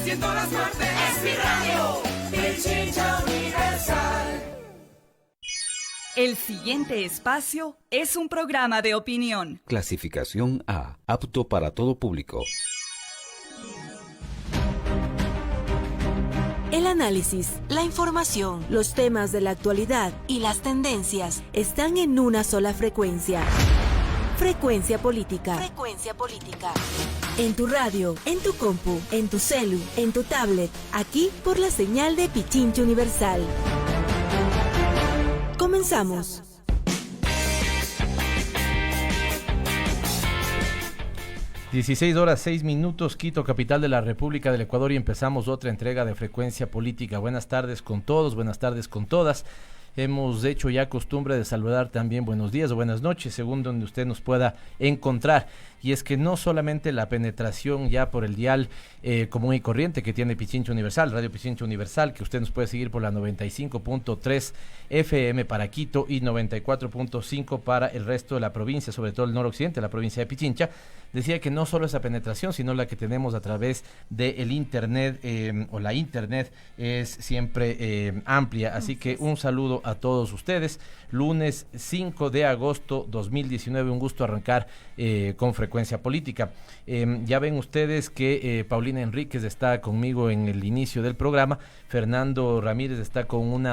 y en todas partes. Es mi radio, Pichincha Universal. El siguiente espacio es un programa de opinión. Clasificación A, apto para todo público. El análisis, la información, los temas de la actualidad y las tendencias están en una sola frecuencia. Frecuencia Política. Frecuencia Política. En tu radio, en tu compu, en tu celu, en tu tablet, aquí por la señal de Pichincha Universal. Comenzamos. (16:06), Quito, capital de la República del Ecuador, y empezamos otra entrega de Frecuencia Política. Buenas tardes con todos, buenas tardes con todas. Hemos hecho ya costumbre de saludar también buenos días o buenas noches, según donde usted nos pueda encontrar. Y es que no solamente la penetración ya por el dial común y corriente que tiene Pichincha Universal, Radio Pichincha Universal, que usted nos puede seguir por la 95.3 FM para Quito y 94.5 para el resto de la provincia, sobre todo el noroccidente, la provincia de Pichincha. Decía que no solo esa penetración, sino la que tenemos a través del internet o la internet es siempre amplia. Así que un saludo a todos ustedes. Lunes 5 de agosto 2019, un gusto arrancar con Frecuencia Política. Ya ven ustedes que Paulina Enríquez está conmigo en el inicio del programa. Fernando Ramírez está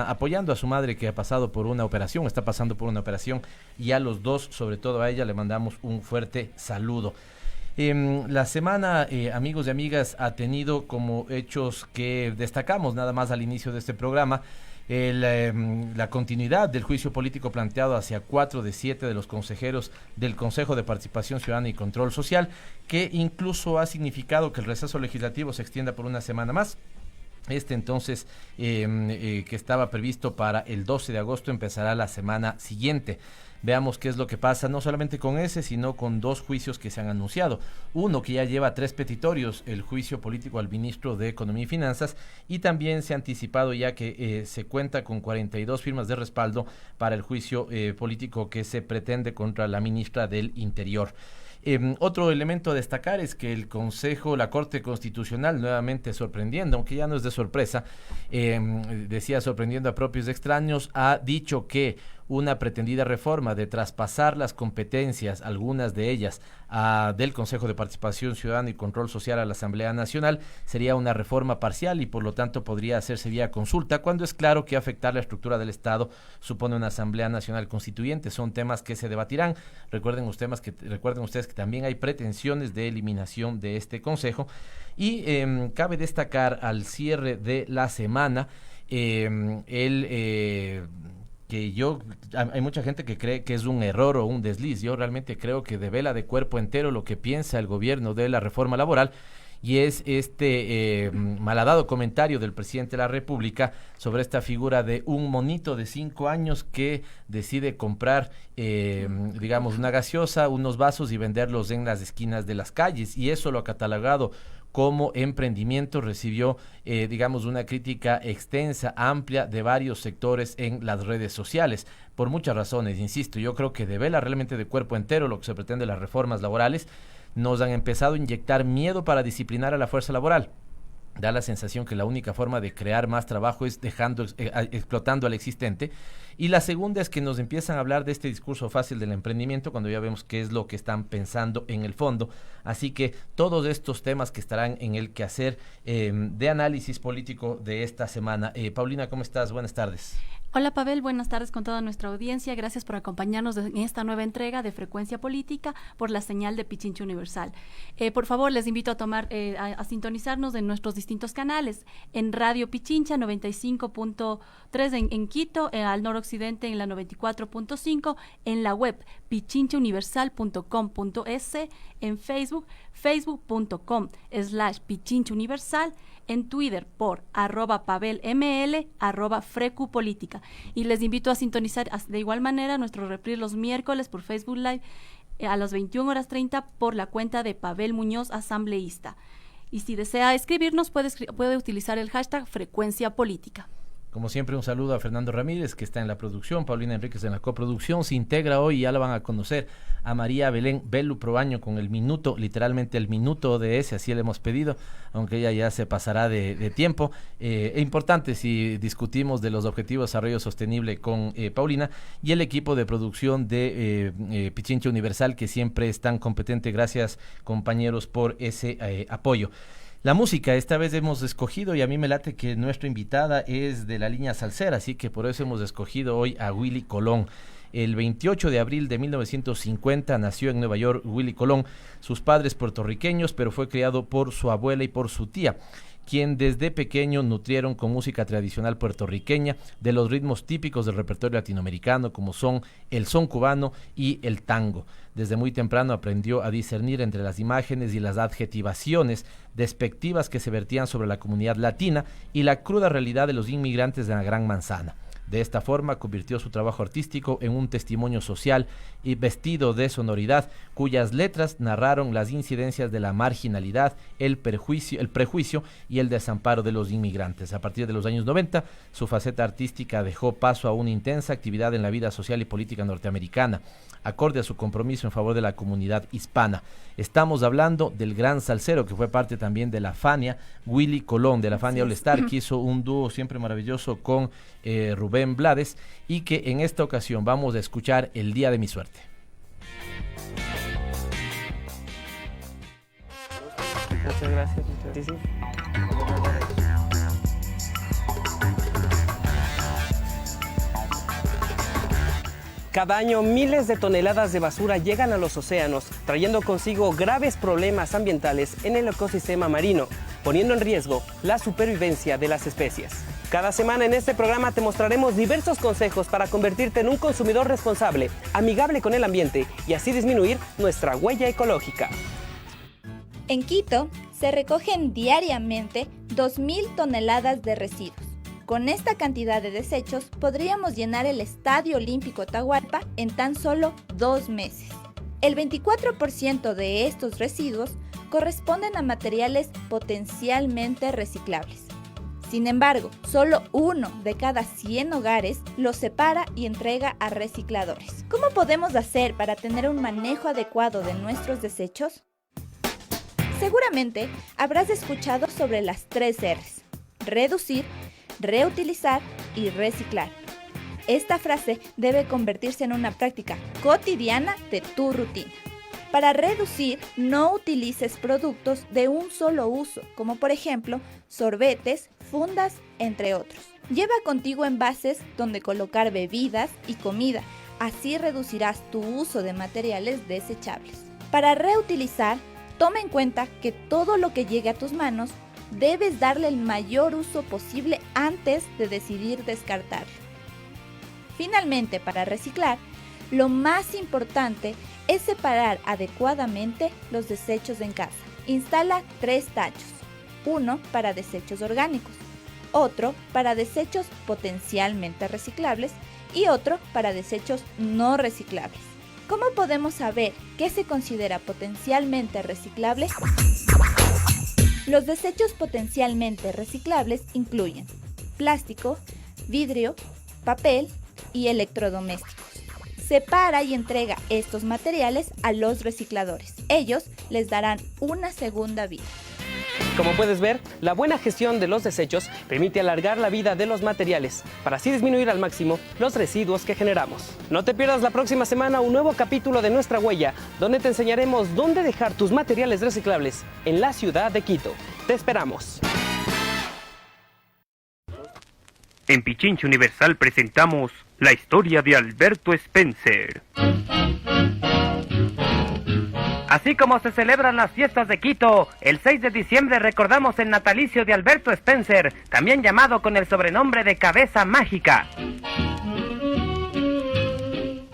apoyando a su madre que ha pasado por una operación, está pasando por una operación, y a los dos, sobre todo a ella, le mandamos un fuerte saludo. La semana, amigos y amigas, ha tenido como hechos que destacamos nada más al inicio de este programa la continuidad del juicio político planteado hacia 4 de 7 de los consejeros del Consejo de Participación Ciudadana y Control Social, que incluso ha significado que el receso legislativo se extienda por una semana más. Entonces, que estaba previsto para el 12 de agosto, empezará la semana siguiente. Veamos qué es lo que pasa, no solamente con ese, sino con dos juicios que se han anunciado. Uno que ya lleva 3 petitorios, el juicio político al ministro de Economía y Finanzas, y también se ha anticipado ya que se cuenta con 42 firmas de respaldo para el juicio político que se pretende contra la ministra del Interior. Otro elemento a destacar es que el Consejo, la Corte Constitucional, nuevamente sorprendiendo, aunque ya no es de sorpresa, decía sorprendiendo a propios y extraños, ha dicho que una pretendida reforma de traspasar las competencias, algunas de ellas, del Consejo de Participación Ciudadana y Control Social a la Asamblea Nacional, sería una reforma parcial y por lo tanto podría hacerse vía consulta, cuando es claro que afectar la estructura del Estado supone una Asamblea Nacional Constituyente. Son temas que se debatirán. Recuerden ustedes que también hay pretensiones de eliminación de este Consejo. Y cabe destacar al cierre de la semana hay mucha gente que cree que es un error o un desliz. Yo realmente creo que devela de cuerpo entero lo que piensa el gobierno de la reforma laboral, y es malhadado comentario del presidente de la República sobre esta figura de un monito de 5 años que decide comprar, una gaseosa, unos vasos y venderlos en las esquinas de las calles, y eso lo ha catalogado como emprendimiento. Recibió, una crítica extensa, amplia, de varios sectores en las redes sociales, por muchas razones. Insisto, yo creo que devela realmente de cuerpo entero lo que se pretende las reformas laborales. Nos han empezado a inyectar miedo para disciplinar a la fuerza laboral. Da la sensación que la única forma de crear más trabajo es explotando al existente. Y la segunda es que nos empiezan a hablar de este discurso fácil del emprendimiento, cuando ya vemos qué es lo que están pensando en el fondo. Así que todos estos temas que estarán en el quehacer de análisis político de esta semana. Paulina, ¿cómo estás? Buenas tardes. Hola Pavel, buenas tardes con toda nuestra audiencia. Gracias por acompañarnos en esta nueva entrega de Frecuencia Política por la señal de Pichincha Universal. Por favor, les invito a sintonizarnos en nuestros distintos canales. En Radio Pichincha 95.3 en Quito, al noroccidente en la 94.5, en la web pichinchauniversal.com.es, en Facebook, facebook.com/pichinchauniversal, en Twitter por @PavelML, @FrecuPolítica. Y les invito a sintonizar de igual manera nuestro reprise los miércoles por Facebook Live a las 21:30 por la cuenta de Pavel Muñoz, asambleísta. Y si desea escribirnos, puede utilizar el hashtag Frecuencia Política. Como siempre, un saludo a Fernando Ramírez, que está en la producción, Paulina Enríquez en la coproducción. Se integra hoy, ya la van a conocer, a María Belén Belu Proaño con el minuto, literalmente el minuto ODS, así le hemos pedido, aunque ella ya se pasará de tiempo. Es importante si discutimos de los objetivos de desarrollo sostenible con Paulina y el equipo de producción de Pichincha Universal, que siempre es tan competente. Gracias, compañeros, por ese apoyo. La música, esta vez hemos escogido, y a mí me late que nuestra invitada es de la línea salsera, así que por eso hemos escogido hoy a Willy Colón. El 28 de abril de 1950 nació en Nueva York Willy Colón, sus padres puertorriqueños, pero fue criado por su abuela y por su tía, quien desde pequeño nutrieron con música tradicional puertorriqueña de los ritmos típicos del repertorio latinoamericano, como son el son cubano y el tango. Desde muy temprano aprendió a discernir entre las imágenes y las adjetivaciones despectivas que se vertían sobre la comunidad latina y la cruda realidad de los inmigrantes de la Gran Manzana. De esta forma convirtió su trabajo artístico en un testimonio social y vestido de sonoridad, cuyas letras narraron las incidencias de la marginalidad, el prejuicio y el desamparo de los inmigrantes. A partir de los años 90, su faceta artística dejó paso a una intensa actividad en la vida social y política norteamericana, acorde a su compromiso en favor de la comunidad hispana. Estamos hablando del gran salsero que fue parte también de la Fania, Willy Colón, de la Fania All Star, que hizo un dúo siempre maravilloso con Rubén Blades, y que en esta ocasión vamos a escuchar El Día de mi Suerte. Muchas gracias. Sí. Cada año miles de toneladas de basura llegan a los océanos, trayendo consigo graves problemas ambientales en el ecosistema marino, poniendo en riesgo la supervivencia de las especies. Cada semana en este programa te mostraremos diversos consejos para convertirte en un consumidor responsable, amigable con el ambiente y así disminuir nuestra huella ecológica. En Quito se recogen diariamente 2.000 toneladas de residuos. Con esta cantidad de desechos podríamos llenar el Estadio Olímpico Atahualpa en tan solo 2 meses. El 24% de estos residuos corresponden a materiales potencialmente reciclables. Sin embargo, solo 1 de cada 100 hogares los separa y entrega a recicladores. ¿Cómo podemos hacer para tener un manejo adecuado de nuestros desechos? Seguramente habrás escuchado sobre las 3 R's: reducir, reutilizar y reciclar. Esta frase debe convertirse en una práctica cotidiana de tu rutina. Para reducir, no utilices productos de un solo uso, como por ejemplo sorbetes, fundas, entre otros. Lleva contigo envases donde colocar bebidas y comida, así reducirás tu uso de materiales desechables. Para reutilizar, toma en cuenta que todo lo que llegue a tus manos debes darle el mayor uso posible antes de decidir descartarlo. Finalmente, para reciclar, lo más importante es separar adecuadamente los desechos en casa. Instala 3 tachos, uno para desechos orgánicos, otro para desechos potencialmente reciclables y otro para desechos no reciclables. ¿Cómo podemos saber qué se considera potencialmente reciclable? Los desechos potencialmente reciclables incluyen plástico, vidrio, papel y electrodomésticos. Separa y entrega estos materiales a los recicladores. Ellos les darán una segunda vida. Como puedes ver, la buena gestión de los desechos permite alargar la vida de los materiales, para así disminuir al máximo los residuos que generamos. No te pierdas la próxima semana un nuevo capítulo de Nuestra Huella, donde te enseñaremos dónde dejar tus materiales reciclables en la ciudad de Quito. ¡Te esperamos! En Pichincha Universal presentamos la historia de Alberto Spencer. Así como se celebran las fiestas de Quito, el 6 de diciembre recordamos el natalicio de Alberto Spencer, también llamado con el sobrenombre de Cabeza Mágica.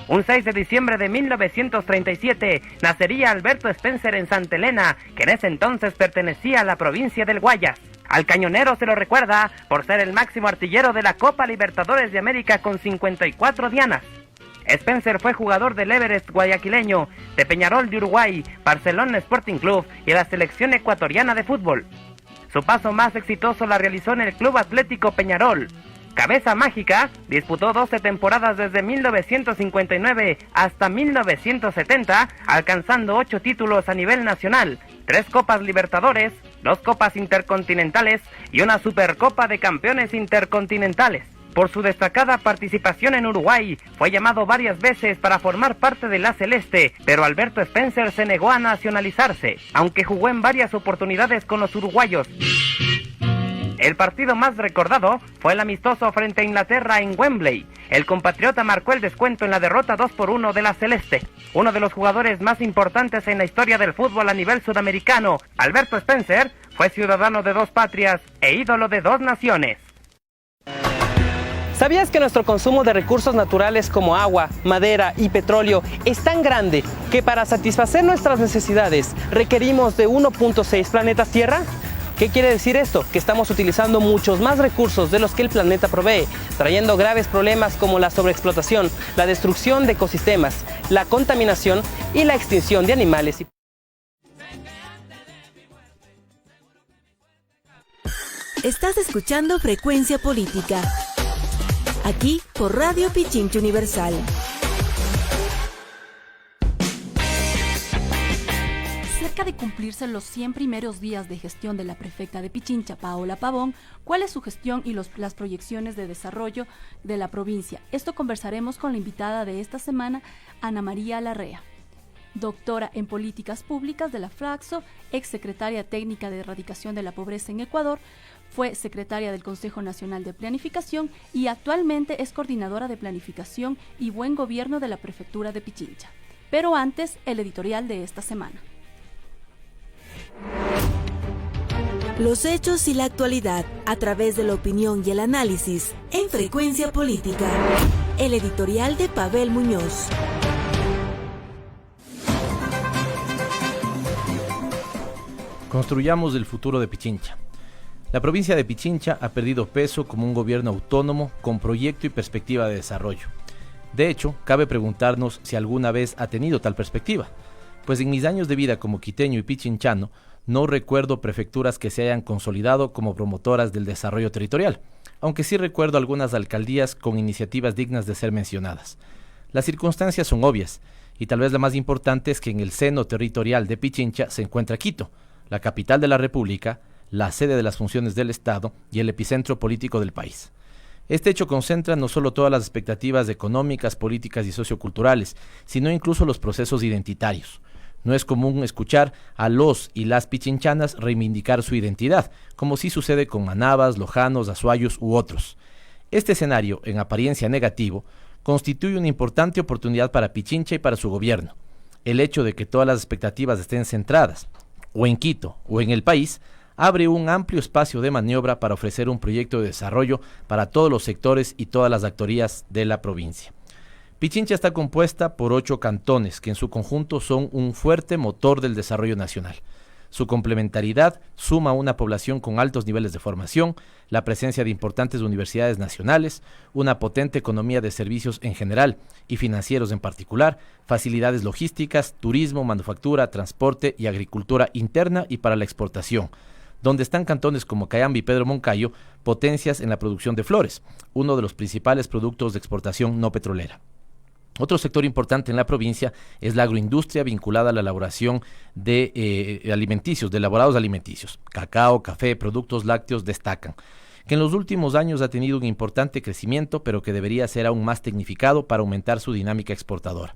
Un 6 de diciembre de 1937 nacería Alberto Spencer en Santa Elena, que en ese entonces pertenecía a la provincia del Guayas. Al cañonero se lo recuerda por ser el máximo artillero de la Copa Libertadores de América con 54 dianas. Spencer fue jugador del Everest guayaquileño, de Peñarol de Uruguay, Barcelona Sporting Club y de la selección ecuatoriana de fútbol. Su paso más exitoso la realizó en el Club Atlético Peñarol. Cabeza Mágica disputó 12 temporadas desde 1959 hasta 1970, alcanzando 8 títulos a nivel nacional, 3 Copas Libertadores, 2 Copas Intercontinentales y una Supercopa de Campeones Intercontinentales. Por su destacada participación en Uruguay, fue llamado varias veces para formar parte de la Celeste, pero Alberto Spencer se negó a nacionalizarse, aunque jugó en varias oportunidades con los uruguayos. El partido más recordado fue el amistoso frente a Inglaterra en Wembley. El compatriota marcó el descuento en la derrota 2-1 de la Celeste. Uno de los jugadores más importantes en la historia del fútbol a nivel sudamericano, Alberto Spencer, fue ciudadano de 2 patrias e ídolo de 2 naciones. ¿Sabías que nuestro consumo de recursos naturales como agua, madera y petróleo es tan grande que para satisfacer nuestras necesidades requerimos de 1.6 planetas Tierra? ¿Qué quiere decir esto? Que estamos utilizando muchos más recursos de los que el planeta provee, trayendo graves problemas como la sobreexplotación, la destrucción de ecosistemas, la contaminación y la extinción de animales. Estás escuchando Frecuencia Política, aquí por Radio Pichincha Universal. Cerca de cumplirse los 100 primeros días de gestión de la prefecta de Pichincha, Paola Pavón, ¿cuál es su gestión y las proyecciones de desarrollo de la provincia? Esto conversaremos con la invitada de esta semana, Ana María Larrea, doctora en Políticas Públicas de la Flaxo, exsecretaria técnica de Erradicación de la Pobreza en Ecuador, fue secretaria del Consejo Nacional de Planificación y actualmente es coordinadora de Planificación y Buen Gobierno de la Prefectura de Pichincha. Pero antes, el editorial de esta semana. Los hechos y la actualidad a través de la opinión y el análisis en Frecuencia Política. El editorial de Pavel Muñoz. Construyamos el futuro de Pichincha. La provincia de Pichincha ha perdido peso como un gobierno autónomo con proyecto y perspectiva de desarrollo. De hecho, cabe preguntarnos si alguna vez ha tenido tal perspectiva, pues en mis años de vida como quiteño y pichinchano no recuerdo prefecturas que se hayan consolidado como promotoras del desarrollo territorial, aunque sí recuerdo algunas alcaldías con iniciativas dignas de ser mencionadas. Las circunstancias son obvias, y tal vez la más importante es que en el seno territorial de Pichincha se encuentra Quito, la capital de la República, la sede de las funciones del Estado y el epicentro político del país. Este hecho concentra no solo todas las expectativas económicas, políticas y socioculturales, sino incluso los procesos identitarios. No es común escuchar a los y las pichinchanas reivindicar su identidad, como sí sucede con manabas, lojanos, azuayos u otros. Este escenario, en apariencia negativo, constituye una importante oportunidad para Pichincha y para su gobierno. El hecho de que todas las expectativas estén centradas, o en Quito, o en el país, abre un amplio espacio de maniobra para ofrecer un proyecto de desarrollo para todos los sectores y todas las actorías de la provincia. Pichincha está compuesta por 8 cantones que en su conjunto son un fuerte motor del desarrollo nacional. Su complementariedad suma una población con altos niveles de formación, la presencia de importantes universidades nacionales, una potente economía de servicios en general y financieros en particular, facilidades logísticas, turismo, manufactura, transporte y agricultura interna y para la exportación, donde están cantones como Cayambe y Pedro Moncayo, potencias en la producción de flores, uno de los principales productos de exportación no petrolera. Otro sector importante en la provincia es la agroindustria vinculada a la elaboración de alimenticios, de elaborados alimenticios. Cacao, café, productos lácteos destacan, que en los últimos años ha tenido un importante crecimiento, pero que debería ser aún más tecnificado para aumentar su dinámica exportadora.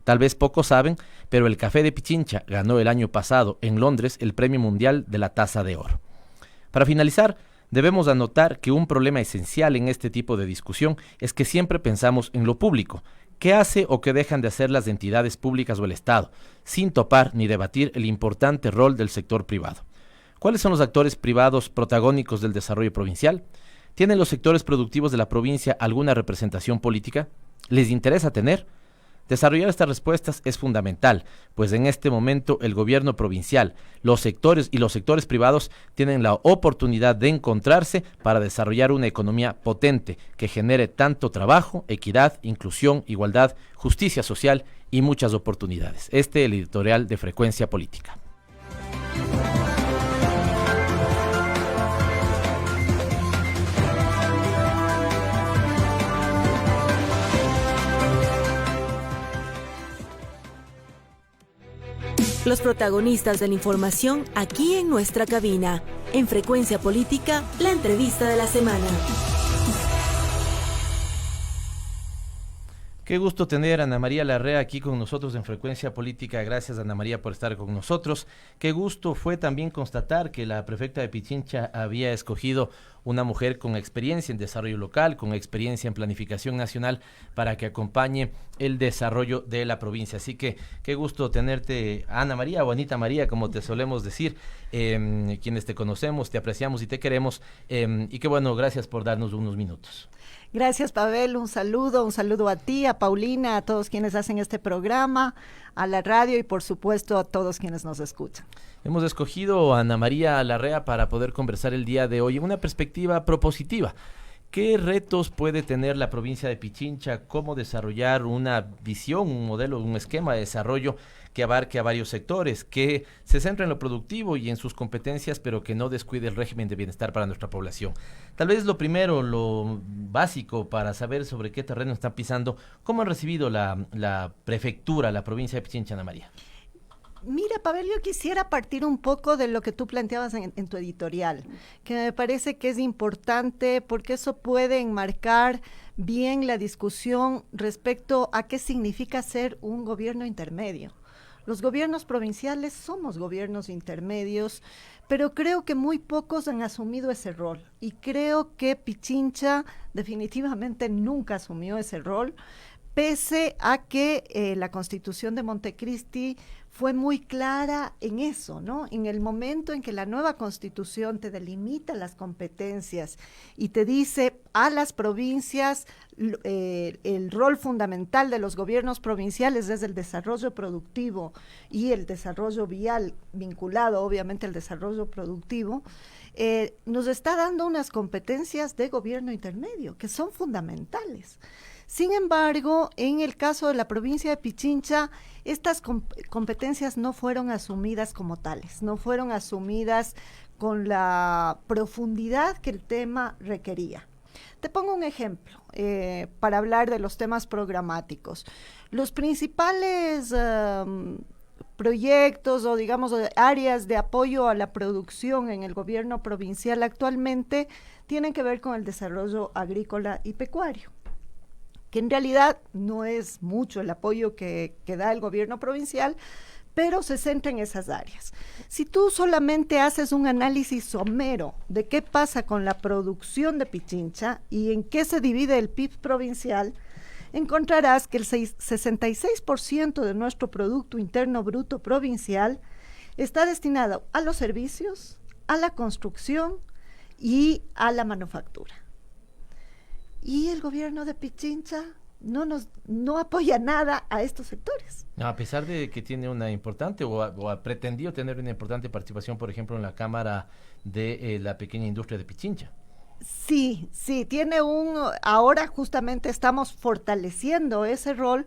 Tal vez pocos saben, pero el café de Pichincha ganó el año pasado en Londres el Premio Mundial de la Taza de Oro. Para finalizar, debemos anotar que un problema esencial en este tipo de discusión es que siempre pensamos en lo público, qué hace o qué dejan de hacer las entidades públicas o el Estado, sin topar ni debatir el importante rol del sector privado. ¿Cuáles son los actores privados protagónicos del desarrollo provincial? ¿Tienen los sectores productivos de la provincia alguna representación política? ¿Les interesa tener? Desarrollar estas respuestas es fundamental, pues en este momento el gobierno provincial, los sectores privados tienen la oportunidad de encontrarse para desarrollar una economía potente que genere tanto trabajo, equidad, inclusión, igualdad, justicia social y muchas oportunidades. Este es el editorial de Frecuencia Política. Los protagonistas de la información aquí en nuestra cabina. En Frecuencia Política, la entrevista de la semana. Qué gusto tener a Ana María Larrea aquí con nosotros en Frecuencia Política. Gracias, Ana María, por estar con nosotros. Qué gusto fue también constatar que la prefecta de Pichincha había escogido una mujer con experiencia en desarrollo local, con experiencia en planificación nacional, para que acompañe el desarrollo de la provincia. Así que qué gusto tenerte, Ana María, o Anita María, como te solemos decir, quienes te conocemos, te apreciamos y te queremos. Y qué bueno, gracias por darnos unos minutos. Gracias, Pavel, un saludo a ti, a Paulina, a todos quienes hacen este programa, a la radio y por supuesto a todos quienes nos escuchan. Hemos escogido a Ana María Larrea para poder conversar el día de hoy en una perspectiva propositiva. ¿Qué retos puede tener la provincia de Pichincha? ¿Cómo desarrollar una visión, un modelo, un esquema de desarrollo que abarque a varios sectores, que se centre en lo productivo y en sus competencias, pero que no descuide el régimen de bienestar para nuestra población? Tal vez lo primero, lo básico para saber sobre qué terreno están pisando, ¿cómo han recibido la prefectura, la provincia de Pichincha, Ana María? Mira, Pavel, yo quisiera partir un poco de lo que tú planteabas en tu editorial, que me parece que es importante porque eso puede enmarcar bien la discusión respecto a qué significa ser un gobierno intermedio. Los gobiernos provinciales somos gobiernos intermedios, pero creo que muy pocos han asumido ese rol y creo que Pichincha definitivamente nunca asumió ese rol, pese a que la Constitución de Montecristi fue muy clara en eso, ¿no? En el momento en que la nueva Constitución te delimita las competencias y te dice a las provincias el rol fundamental de los gobiernos provinciales es el desarrollo productivo y el desarrollo vial, vinculado obviamente al desarrollo productivo, nos está dando unas competencias de gobierno intermedio que son fundamentales. Sin embargo, en el caso de la provincia de Pichincha, estas competencias no fueron asumidas como tales, no fueron asumidas con la profundidad que el tema requería. Te pongo un ejemplo para hablar de los temas programáticos. Los principales proyectos o digamos áreas de apoyo a la producción en el gobierno provincial actualmente tienen que ver con el desarrollo agrícola y pecuario, que en realidad no es mucho el apoyo que da el gobierno provincial, pero se centra en esas áreas. Si tú solamente haces un análisis somero de qué pasa con la producción de Pichincha y en qué se divide el PIB provincial, encontrarás que el 66% de nuestro Producto Interno Bruto provincial está destinado a los servicios, a la construcción y a la manufactura. Y el gobierno de Pichincha no apoya nada a estos sectores. A pesar de que tiene una importante o ha pretendido tener una importante participación, por ejemplo, en la Cámara de la Pequeña Industria de Pichincha. Sí, tiene ahora justamente estamos fortaleciendo ese rol,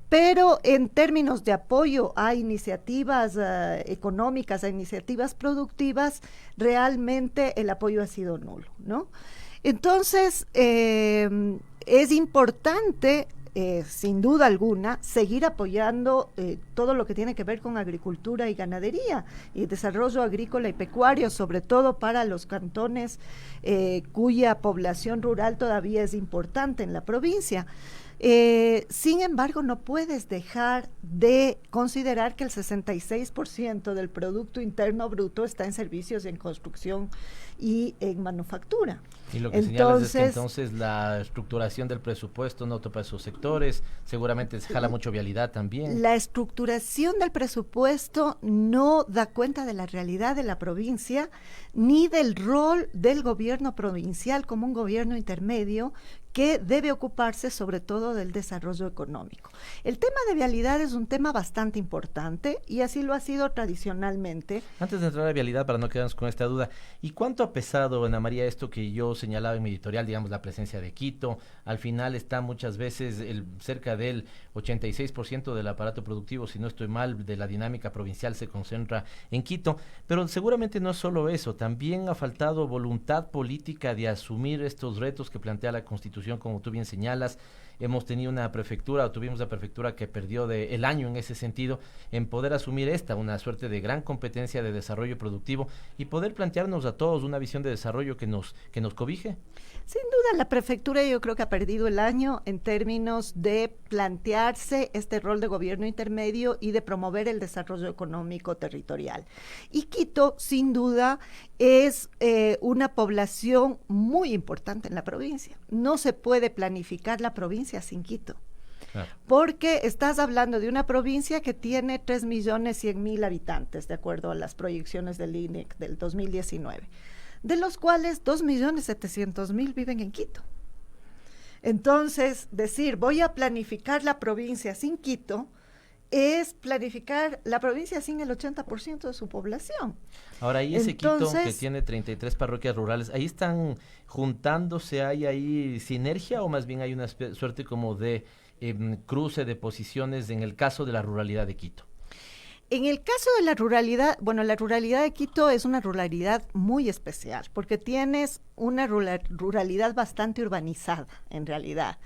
pero en términos de apoyo a iniciativas económicas, a iniciativas productivas, realmente el apoyo ha sido nulo, ¿no? Entonces, es importante, sin duda alguna, seguir apoyando todo lo que tiene que ver con agricultura y ganadería y desarrollo agrícola y pecuario, sobre todo para los cantones cuya población rural todavía es importante en la provincia. Sin embargo, no puedes dejar de considerar que el 66% del Producto Interno Bruto está en servicios, en construcción y en manufactura. Y lo que señalas es que entonces la estructuración del presupuesto no topa esos sectores, seguramente se jala mucho vialidad también. La estructuración del presupuesto no da cuenta de la realidad de la provincia, ni del rol del gobierno provincial como un gobierno intermedio que debe ocuparse sobre todo del desarrollo económico. El tema de vialidad es un tema bastante importante y así lo ha sido tradicionalmente. Antes de entrar a vialidad, para no quedarnos con esta duda, ¿y cuánto ha pesado, Ana María, esto que yo señalaba en mi editorial, digamos, la presencia de Quito? Al final está muchas veces cerca del 86% del aparato productivo, si no estoy mal, de la dinámica provincial se concentra en Quito, pero seguramente no es solo eso, también ha faltado voluntad política de asumir estos retos que plantea la Constitución, como tú bien señalas, hemos tenido una prefectura, o tuvimos la prefectura que perdió el año en ese sentido, en poder asumir una suerte de gran competencia de desarrollo productivo y poder plantearnos a todos una visión de desarrollo que nos cobije. Sin duda, la prefectura yo creo que ha perdido el año en términos de plantearse este rol de gobierno intermedio y de promover el desarrollo económico territorial. Y Quito, sin duda, es una población muy importante en la provincia. No se puede planificar la provincia sin Quito. Claro. Porque estás hablando de una provincia que tiene 3.100.000 habitantes, de acuerdo a las proyecciones del INEC del 2019, de los cuales 2.700.000 viven en Quito. Entonces, decir, voy a planificar la provincia sin Quito, es planificar la provincia sin el 80% de su población. Ahora, ahí ese Quito que tiene 33 parroquias rurales, ¿ahí están juntándose, hay ahí sinergia o más bien hay una suerte como de cruce de posiciones en el caso de la ruralidad de Quito? En el caso de la ruralidad, bueno, la ruralidad de Quito es una ruralidad muy especial, porque tienes una ruralidad bastante urbanizada, en realidad.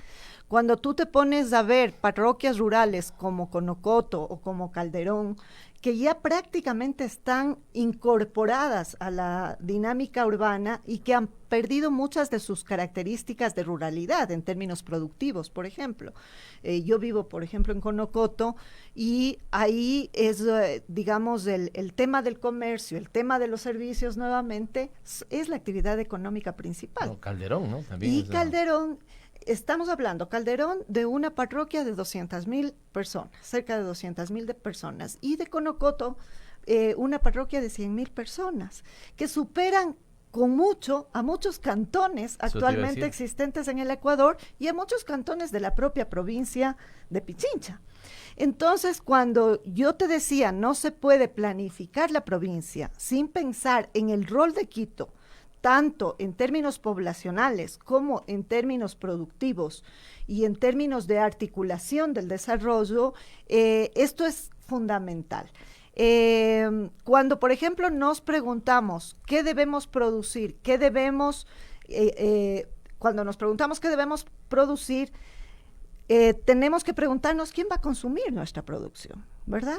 Cuando tú te pones a ver parroquias rurales como Conocoto o como Calderón, que ya prácticamente están incorporadas a la dinámica urbana y que han perdido muchas de sus características de ruralidad en términos productivos, por ejemplo. Yo vivo, por ejemplo, en Conocoto y ahí es, digamos, el tema del comercio, el tema de los servicios nuevamente, es la actividad económica principal. No, Calderón, ¿no? También y Calderón... Estamos hablando, Calderón, de una parroquia de 200.000 personas, cerca de 200.000 personas, y de Conocoto, una parroquia de 100.000 personas, que superan con mucho a muchos cantones actualmente existentes en el Ecuador y a muchos cantones de la propia provincia de Pichincha. Entonces, cuando yo te decía, no se puede planificar la provincia sin pensar en el rol de Quito, tanto en términos poblacionales como en términos productivos y en términos de articulación del desarrollo, esto es fundamental. Cuando, por ejemplo, nos preguntamos qué debemos producir, cuando nos preguntamos qué debemos producir, tenemos que preguntarnos quién va a consumir nuestra producción, ¿verdad?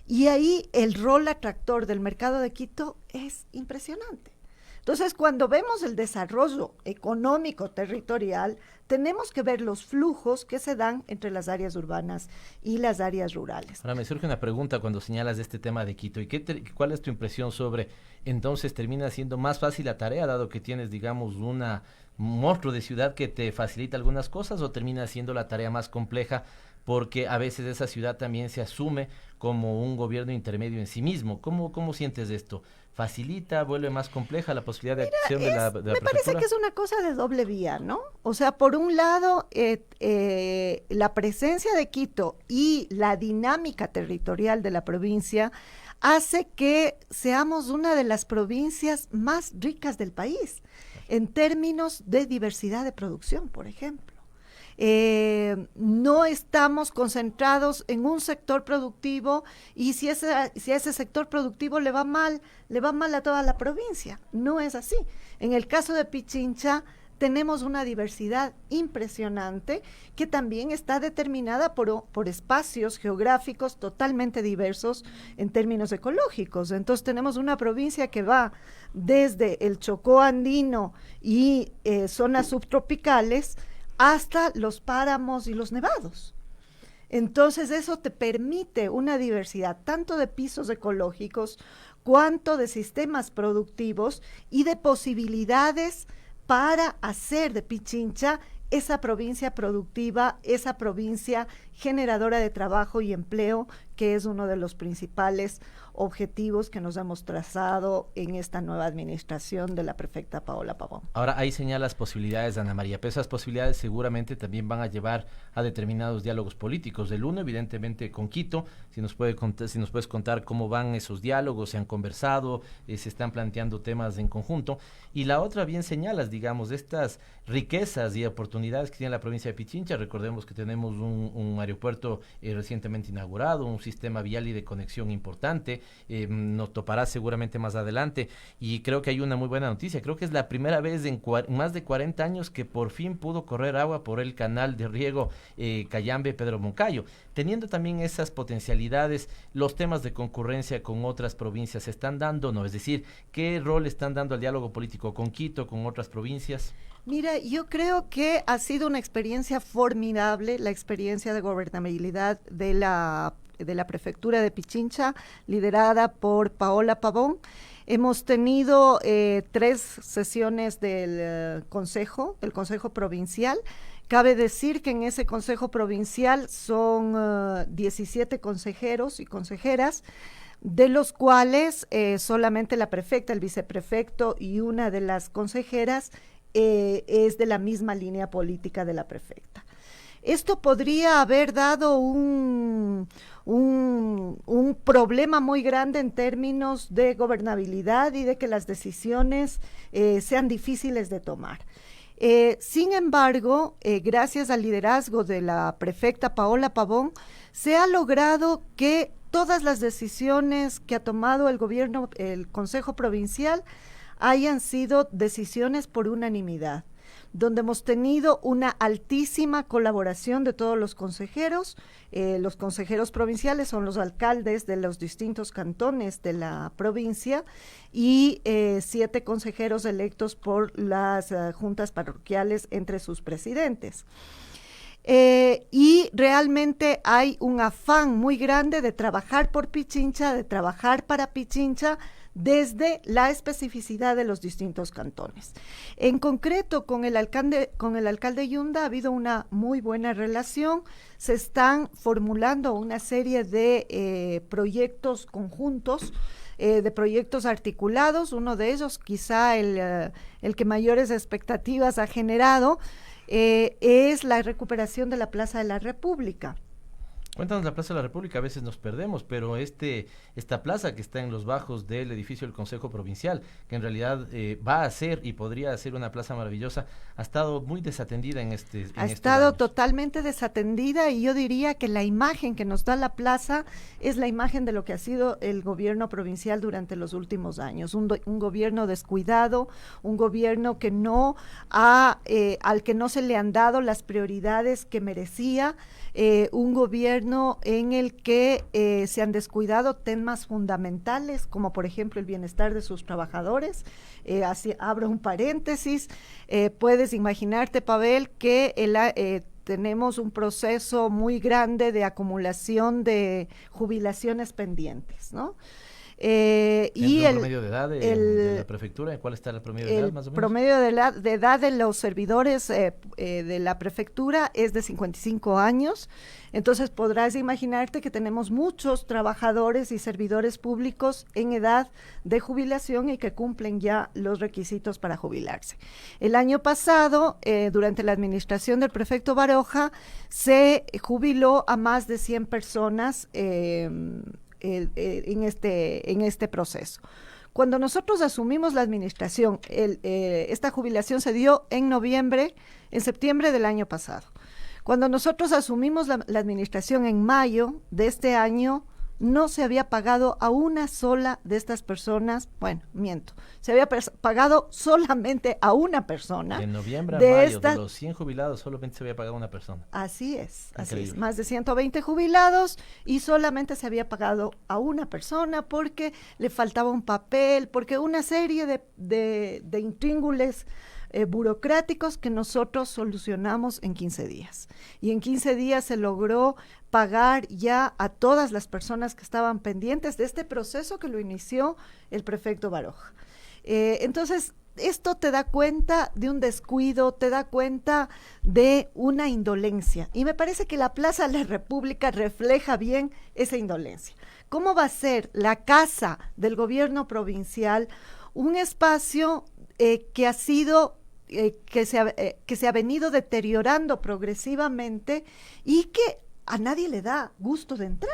Y ahí el rol atractor del mercado de Quito es impresionante. Entonces, cuando vemos el desarrollo económico territorial, tenemos que ver los flujos que se dan entre las áreas urbanas y las áreas rurales. Ahora me surge una pregunta cuando señalas de este tema de Quito. ¿Y cuál es tu impresión sobre, entonces termina siendo más fácil la tarea, dado que tienes, digamos, un monstruo de ciudad que te facilita algunas cosas, o termina siendo la tarea más compleja porque a veces esa ciudad también se asume como un gobierno intermedio en sí mismo? ¿Cómo sientes esto? ¿Facilita, vuelve más compleja la posibilidad de acción de la prefectura? Me parece que es una cosa de doble vía, ¿no? O sea, por un lado, la presencia de Quito y la dinámica territorial de la provincia hace que seamos una de las provincias más ricas del país, en términos de diversidad de producción, por ejemplo. No estamos concentrados en un sector productivo y si a ese sector productivo le va mal a toda la provincia. No es así. En el caso de Pichincha tenemos una diversidad impresionante que también está determinada por espacios geográficos totalmente diversos en términos ecológicos. Entonces tenemos una provincia que va desde el Chocó andino y zonas subtropicales hasta los páramos y los nevados. Entonces eso te permite una diversidad tanto de pisos ecológicos cuanto de sistemas productivos y de posibilidades para hacer de Pichincha esa provincia productiva, esa provincia generadora de trabajo y empleo, que es uno de los principales objetivos que nos hemos trazado en esta nueva administración de la prefecta Paola Pavón. Ahora, ahí señalas posibilidades, Ana María, pero esas posibilidades seguramente también van a llevar a determinados diálogos políticos. Del uno, evidentemente, con Quito, si nos puedes contar cómo van esos diálogos, se han conversado, se están planteando temas en conjunto. Y la otra, bien señalas, digamos, estas riquezas y oportunidades que tiene la provincia de Pichincha. Recordemos que tenemos un aeropuerto recientemente inaugurado, un sistema vial y de conexión importante, nos topará seguramente más adelante, y creo que hay una muy buena noticia. Creo que es la primera vez en más de 40 años que por fin pudo correr agua por el canal de riego Cayambe-Pedro Moncayo, teniendo también esas potencialidades. Los temas de concurrencia con otras provincias se están dando, ¿no? Es decir, ¿qué rol están dando al diálogo político con Quito, con otras provincias? Mira, yo creo que ha sido una experiencia formidable, la experiencia de gobernabilidad de la prefectura de Pichincha, liderada por Paola Pavón. Hemos tenido 3 sesiones del Consejo Provincial. Cabe decir que en ese Consejo Provincial son 17 consejeros y consejeras, de los cuales solamente la prefecta, el viceprefecto y una de las consejeras es de la misma línea política de la prefecta. Esto podría haber dado un problema muy grande en términos de gobernabilidad y de que las decisiones sean difíciles de tomar. Sin embargo, gracias al liderazgo de la prefecta Paola Pavón, se ha logrado que todas las decisiones que ha tomado el Consejo Provincial hayan sido decisiones por unanimidad, donde hemos tenido una altísima colaboración de todos los consejeros. Los consejeros provinciales son los alcaldes de los distintos cantones de la provincia y 7 consejeros electos por las juntas parroquiales entre sus presidentes. Y realmente hay un afán muy grande de trabajar por Pichincha, de trabajar para Pichincha, desde la especificidad de los distintos cantones. En concreto, con el alcalde Yunda ha habido una muy buena relación. Se están formulando una serie de proyectos conjuntos, de proyectos articulados. Uno de ellos, quizá el que mayores expectativas ha generado, es la recuperación de la Plaza de la República. Cuéntanos la Plaza de la República, a veces nos perdemos, pero esta plaza que está en los bajos del edificio del Consejo Provincial, que en realidad va a ser y podría ser una plaza maravillosa, ha estado muy desatendida en Ha estado totalmente desatendida, y yo diría que la imagen que nos da la plaza es la imagen de lo que ha sido el gobierno provincial durante los últimos años, un gobierno descuidado, un gobierno que al que no se le han dado las prioridades que merecía, un gobierno en el que se han descuidado temas fundamentales, como por ejemplo el bienestar de sus trabajadores. Así abro un paréntesis, puedes imaginarte, Pavel, que tenemos un proceso muy grande de acumulación de jubilaciones pendientes, ¿no? Y el promedio de edad de la prefectura, ¿cuál está el promedio de edad más o menos? El promedio de edad de los servidores de la prefectura es de 55 años, entonces podrás imaginarte que tenemos muchos trabajadores y servidores públicos en edad de jubilación y que cumplen ya los requisitos para jubilarse. El año pasado, durante la administración del prefecto Baroja, se jubiló a más de 100 personas en este proceso. Cuando nosotros asumimos la administración, esta jubilación se dio en septiembre del año pasado. Cuando nosotros asumimos la administración en mayo de este año, no se había pagado a una sola de estas personas, se había pagado solamente a una persona. De noviembre a mayo, de los 100 jubilados, solamente se había pagado a una persona. Así es, más de 120 jubilados y solamente se había pagado a una persona porque le faltaba un papel, porque una serie de intríngules burocráticos que nosotros solucionamos en 15 días. Y en 15 días se logró pagar ya a todas las personas que estaban pendientes de este proceso que lo inició el prefecto Baroja. Entonces, esto te da cuenta de un descuido, te da cuenta de una indolencia. Y me parece que la Plaza de la República refleja bien esa indolencia. ¿Cómo va a ser la casa del gobierno provincial un espacio que ha sido que se ha venido deteriorando progresivamente y que a nadie le da gusto de entrar?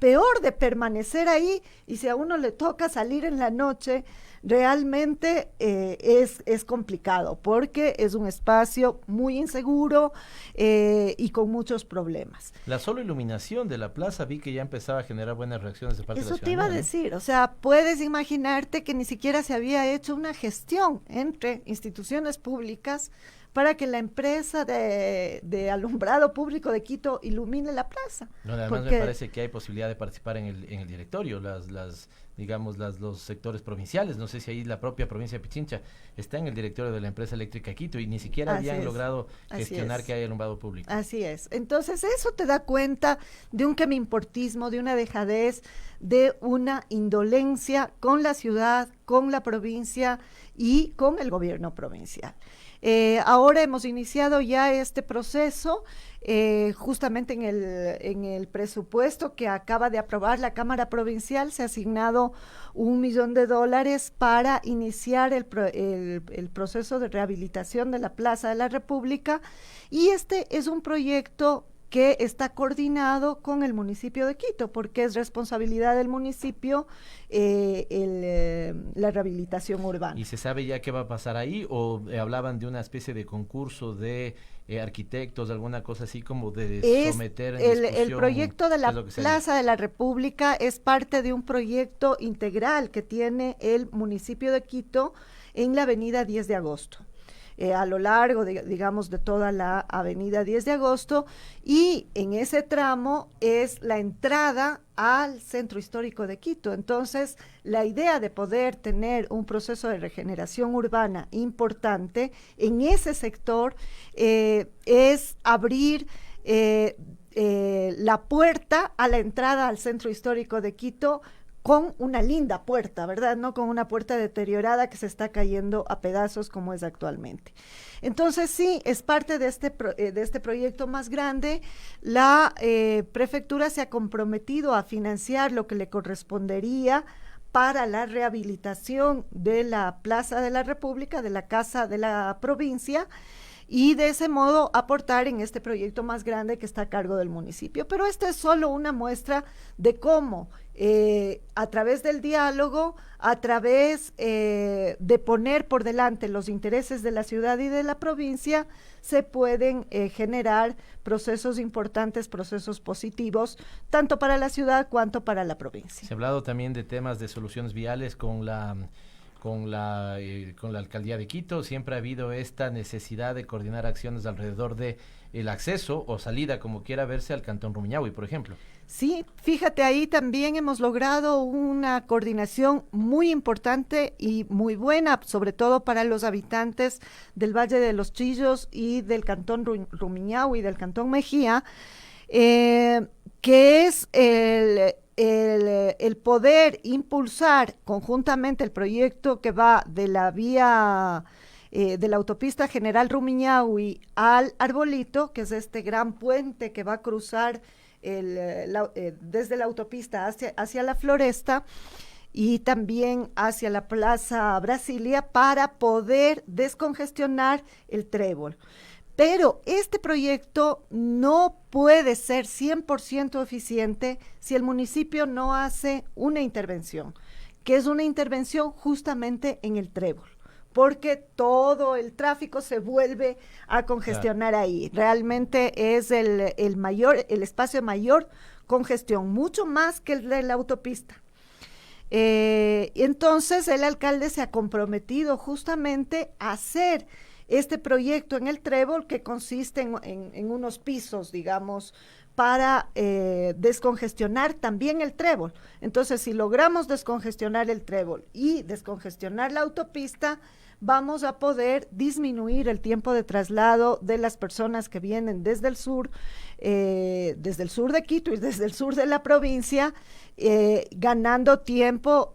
peor de permanecer ahí, y si a uno le toca salir en la noche, realmente es complicado, porque es un espacio muy inseguro y con muchos problemas. La sola iluminación de la plaza vi que ya empezaba a generar buenas reacciones de parte de la Eso te iba a ciudadanía, ¿no? decir, o sea, puedes imaginarte que ni siquiera se había hecho una gestión entre instituciones públicas para que la empresa de alumbrado público de Quito ilumine la plaza. No, además Porque me parece que hay posibilidad de participar en el directorio, los sectores provinciales. No sé si ahí la propia provincia de Pichincha está en el directorio de la empresa eléctrica Quito y ni siquiera habían logrado gestionar que haya alumbrado público. Así es. Entonces eso te da cuenta de un quemimportismo, de una dejadez, de una indolencia con la ciudad, con la provincia y con el gobierno provincial. Ahora hemos iniciado ya este proceso, justamente en el presupuesto que acaba de aprobar la Cámara Provincial, se ha asignado $1 millón para iniciar el proceso de rehabilitación de la Plaza de la República, y este es un proyecto que está coordinado con el municipio de Quito, porque es responsabilidad del municipio la rehabilitación urbana. ¿Y se sabe ya qué va a pasar ahí? ¿O hablaban de una especie de concurso de arquitectos, alguna cosa así como de someter en discusión? El proyecto de la Plaza de la República es parte de un proyecto integral que tiene el municipio de Quito en la avenida 10 de agosto. A lo largo, digamos, de toda la avenida 10 de agosto, y en ese tramo es la entrada al centro histórico de Quito. Entonces, la idea de poder tener un proceso de regeneración urbana importante en ese sector es abrir la puerta a la entrada al centro histórico de Quito, con una linda puerta, ¿verdad? No con una puerta deteriorada que se está cayendo a pedazos como es actualmente. Entonces, sí, es parte de este proyecto más grande. La prefectura se ha comprometido a financiar lo que le correspondería para la rehabilitación de la Plaza de la República, de la Casa de la Provincia, y de ese modo aportar en este proyecto más grande que está a cargo del municipio. Pero esta es solo una muestra de cómo a través del diálogo, a través de poner por delante los intereses de la ciudad y de la provincia, se pueden generar procesos importantes, procesos positivos, tanto para la ciudad cuanto para la provincia. Se ha hablado también de temas de soluciones viales con la alcaldía de Quito. Siempre ha habido esta necesidad de coordinar acciones alrededor de el acceso o salida, como quiera verse, al Cantón Rumiñahui, por ejemplo. Sí, fíjate, ahí también hemos logrado una coordinación muy importante y muy buena, sobre todo para los habitantes del Valle de los Chillos y del Cantón Rumiñahui y del Cantón Mejía, que es el poder impulsar conjuntamente el proyecto que va de la vía de la autopista General Rumiñahui al Arbolito, que es este gran puente que va a cruzar desde la autopista hacia la Floresta y también hacia la Plaza Brasilia, para poder descongestionar el Trébol. Pero este proyecto no puede ser 100% eficiente si el municipio no hace una intervención, que es una intervención justamente en el Trébol, porque todo el tráfico se vuelve a congestionar ahí. Realmente es el espacio de mayor congestión, mucho más que el de la autopista. Entonces el alcalde se ha comprometido justamente a hacer este proyecto en el Trébol, que consiste en unos pisos, digamos, para descongestionar también el Trébol. Entonces, si logramos descongestionar el Trébol y descongestionar la autopista, vamos a poder disminuir el tiempo de traslado de las personas que vienen desde el sur de Quito y desde el sur de la provincia, ganando tiempo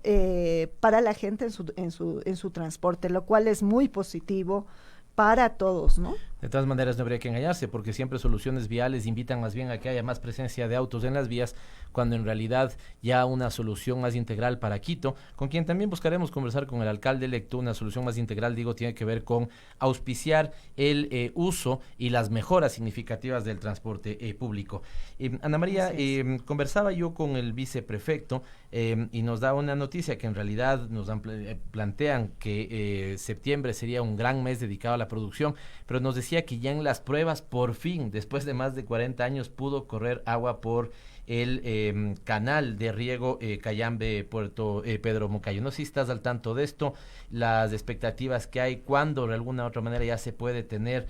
para la gente en su transporte, lo cual es muy positivo para todos, ¿no? De todas maneras, no habría que engañarse, porque siempre soluciones viales invitan más bien a que haya más presencia de autos en las vías, cuando en realidad ya una solución más integral para Quito, con quien también buscaremos conversar con el alcalde electo, una solución más integral, digo, tiene que ver con auspiciar el uso y las mejoras significativas del transporte público. Ana María, conversaba yo con el viceprefecto y nos da una noticia que en realidad nos plantean que septiembre sería un gran mes dedicado a la producción, pero nos decía que ya en las pruebas, por fin, después de más de 40 años, pudo correr agua por el canal de riego Cayambe Puerto Pedro Moncayo. No sé si estás al tanto de esto, las expectativas que hay, cuándo de alguna u otra manera ya se puede tener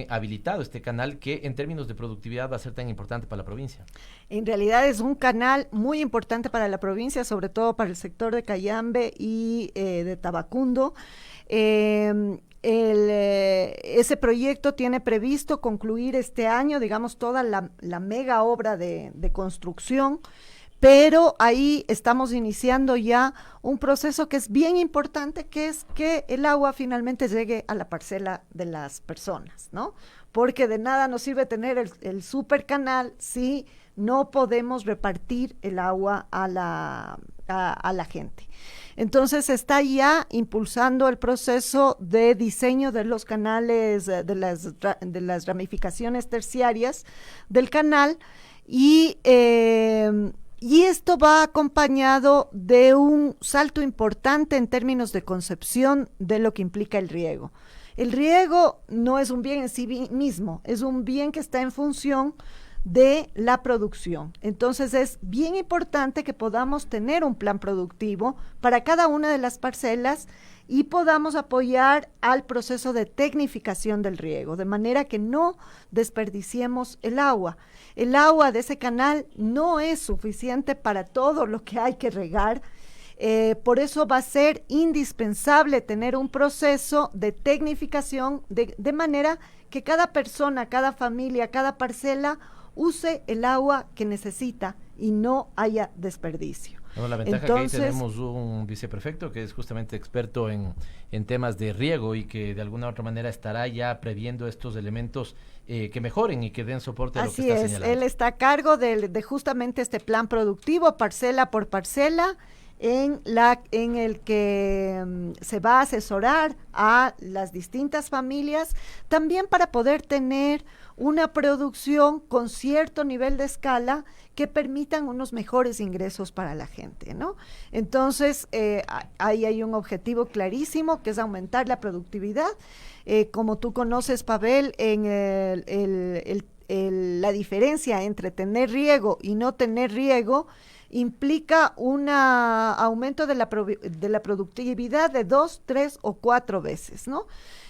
habilitado este canal, que en términos de productividad va a ser tan importante para la provincia. En realidad es un canal muy importante para la provincia, sobre todo para el sector de Cayambe y de Tabacundo. Ese proyecto tiene previsto concluir este año, digamos, toda la mega obra de construcción, pero ahí estamos iniciando ya un proceso que es bien importante, que es que el agua finalmente llegue a la parcela de las personas, ¿no? Porque de nada nos sirve tener el super canal si no podemos repartir el agua a la gente. Entonces está ya impulsando el proceso de diseño de los canales, de las ramificaciones terciarias del canal, y esto va acompañado de un salto importante en términos de concepción de lo que implica el riego. El riego no es un bien en sí mismo, es un bien que está en función de la producción. Entonces es bien importante que podamos tener un plan productivo para cada una de las parcelas y podamos apoyar al proceso de tecnificación del riego, de manera que no desperdiciemos el agua. El agua de ese canal no es suficiente para todo lo que hay que regar. Por eso va a ser indispensable tener un proceso de tecnificación de manera que cada persona, cada familia, cada parcela use el agua que necesita y no haya desperdicio. Bueno, la ventaja que ahí tenemos un viceprefecto que es justamente experto en temas de riego y que de alguna u otra manera estará ya previendo estos elementos que mejoren y que den soporte a lo que está señalando. Él está a cargo de justamente este plan productivo, parcela por parcela, en el que se va a asesorar a las distintas familias, también para poder tener una producción con cierto nivel de escala que permitan unos mejores ingresos para la gente, ¿no? Entonces, ahí hay un objetivo clarísimo, que es aumentar la productividad. Como tú conoces, Pavel, en la diferencia entre tener riego y no tener riego implica un aumento de la productividad de 2, 3 o 4 veces, ¿no?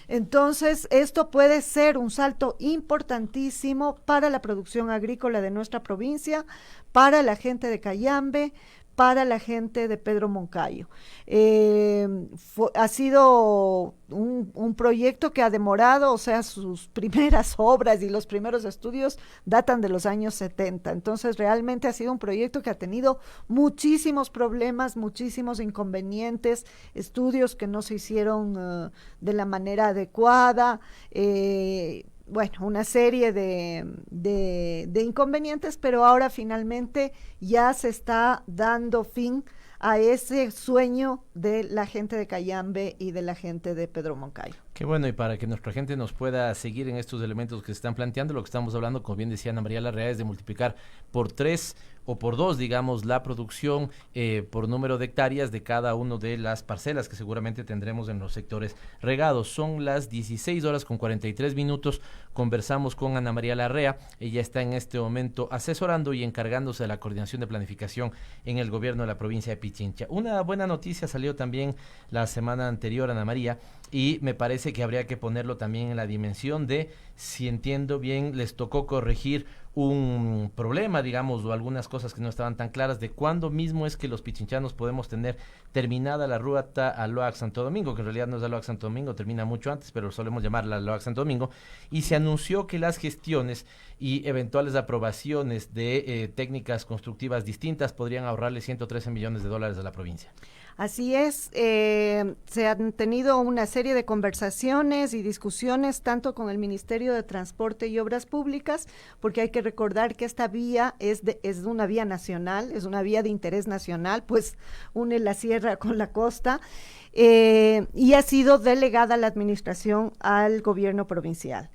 Entonces, esto puede ser un salto importantísimo para la producción agrícola de nuestra provincia, para la gente de Cayambe, para la gente de Pedro Moncayo. Ha sido un proyecto que ha demorado, o sea, sus primeras obras y los primeros estudios datan de los años 70. Entonces, realmente ha sido un proyecto que ha tenido muchísimos problemas, muchísimos inconvenientes, estudios que no se hicieron de la manera adecuada, bueno, una serie de inconvenientes, pero ahora finalmente ya se está dando fin a ese sueño de la gente de Cayambe y de la gente de Pedro Moncayo. Qué bueno, y para que nuestra gente nos pueda seguir en estos elementos que se están planteando, lo que estamos hablando, como bien decía Ana María Larrea, es de multiplicar por 3 o por 2, digamos, la producción por número de hectáreas de cada una de las parcelas que seguramente tendremos en los sectores regados. Son las 16:43. Conversamos con Ana María Larrea. Ella está en este momento asesorando y encargándose de la coordinación de planificación en el gobierno de la provincia de Pichincha. Una buena noticia salió también la semana anterior, Ana María, y me parece que habría que ponerlo también en la dimensión de, si entiendo bien, les tocó corregir un problema, digamos, o algunas cosas que no estaban tan claras de cuándo mismo es que los pichinchanos podemos tener terminada la ruta a Loac Santo Domingo, que en realidad no es a Loac Santo Domingo, termina mucho antes, pero solemos llamarla Loac Santo Domingo, y se anunció que las gestiones y eventuales aprobaciones de técnicas constructivas distintas podrían ahorrarle $113 millones a la provincia. Así es, se han tenido una serie de conversaciones y discusiones tanto con el Ministerio de Transporte y Obras Públicas, porque hay que recordar que esta vía es una vía nacional, es una vía de interés nacional, pues une la sierra con la costa, y ha sido delegada la administración al gobierno provincial.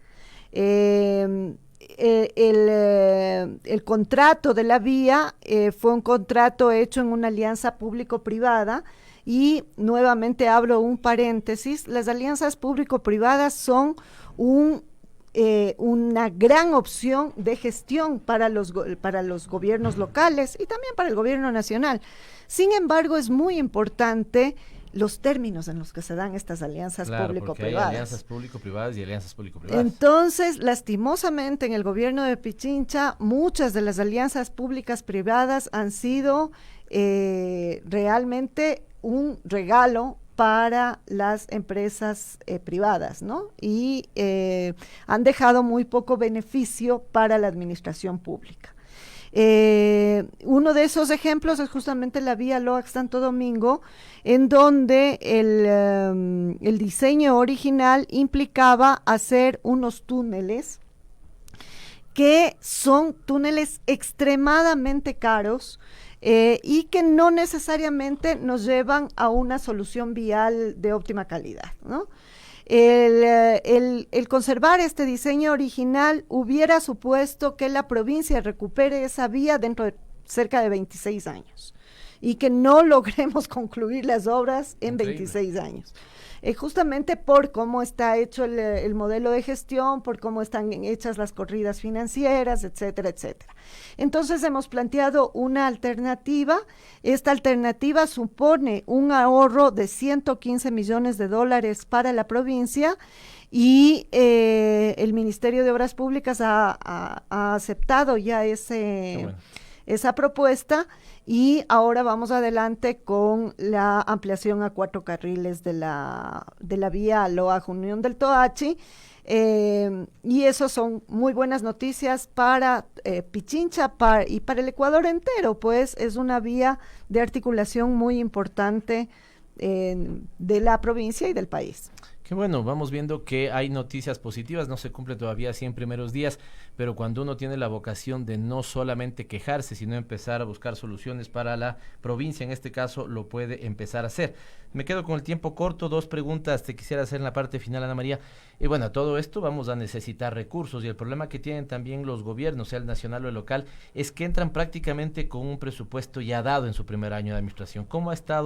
El contrato de la vía fue un contrato hecho en una alianza público-privada y nuevamente abro un paréntesis, las alianzas público-privadas son una gran opción de gestión para los gobiernos locales y también para el gobierno nacional. Sin embargo, es muy importante los términos en los que se dan estas alianzas público-privadas. Hay alianzas público-privadas y alianzas público-privadas. Entonces, lastimosamente, en el gobierno de Pichincha, muchas de las alianzas públicas-privadas han sido realmente un regalo para las empresas privadas, ¿no? Y han dejado muy poco beneficio para la administración pública. Uno de esos ejemplos es justamente la vía Loax-Santo Domingo, en donde el diseño original implicaba hacer unos túneles que son túneles extremadamente caros y que no necesariamente nos llevan a una solución vial de óptima calidad, ¿no? El conservar este diseño original hubiera supuesto que la provincia recupere esa vía dentro de cerca de 26 años y que no logremos concluir las obras en 26 años. Justamente por cómo está hecho el modelo de gestión, por cómo están hechas las corridas financieras, etcétera, etcétera. Entonces hemos planteado una alternativa. Esta alternativa supone un ahorro de $115 millones para la provincia y el Ministerio de Obras Públicas ha aceptado ya esa propuesta. Y ahora vamos adelante con la ampliación a 4 carriles de la vía Loa-Unión del Toachi, y eso son muy buenas noticias para Pichincha y para el Ecuador entero, pues es una vía de articulación muy importante de la provincia y del país. Qué bueno, vamos viendo que hay noticias positivas, no se cumple todavía 100 primeros días, pero cuando uno tiene la vocación de no solamente quejarse, sino empezar a buscar soluciones para la provincia, en este caso, lo puede empezar a hacer. Me quedo con el tiempo corto, 2 preguntas te quisiera hacer en la parte final, Ana María. Y bueno, a todo esto vamos a necesitar recursos y el problema que tienen también los gobiernos, sea el nacional o el local, es que entran prácticamente con un presupuesto ya dado en su primer año de administración. ¿Cómo está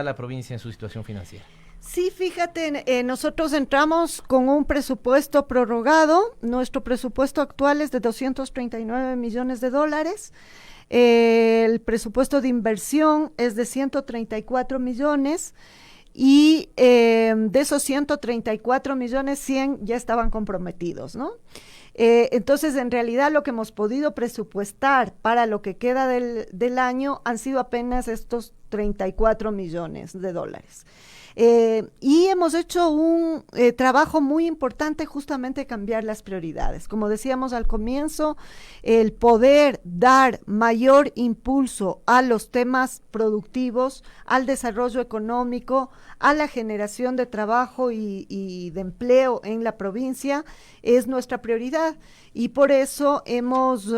la provincia en su situación financiera? Sí, fíjate, nosotros entramos con un presupuesto prorrogado. Nuestro presupuesto actual es de $239 millones. El presupuesto de inversión es de 134 millones y de esos 134 millones, 100 ya estaban comprometidos, ¿no? Entonces, en realidad, lo que hemos podido presupuestar para lo que queda del año han sido apenas estos 34 millones de dólares. Y hemos hecho un trabajo muy importante, justamente cambiar las prioridades. Como decíamos al comienzo, el poder dar mayor impulso a los temas productivos, al desarrollo económico, a la generación de trabajo y de empleo en la provincia es nuestra prioridad. Y por eso hemos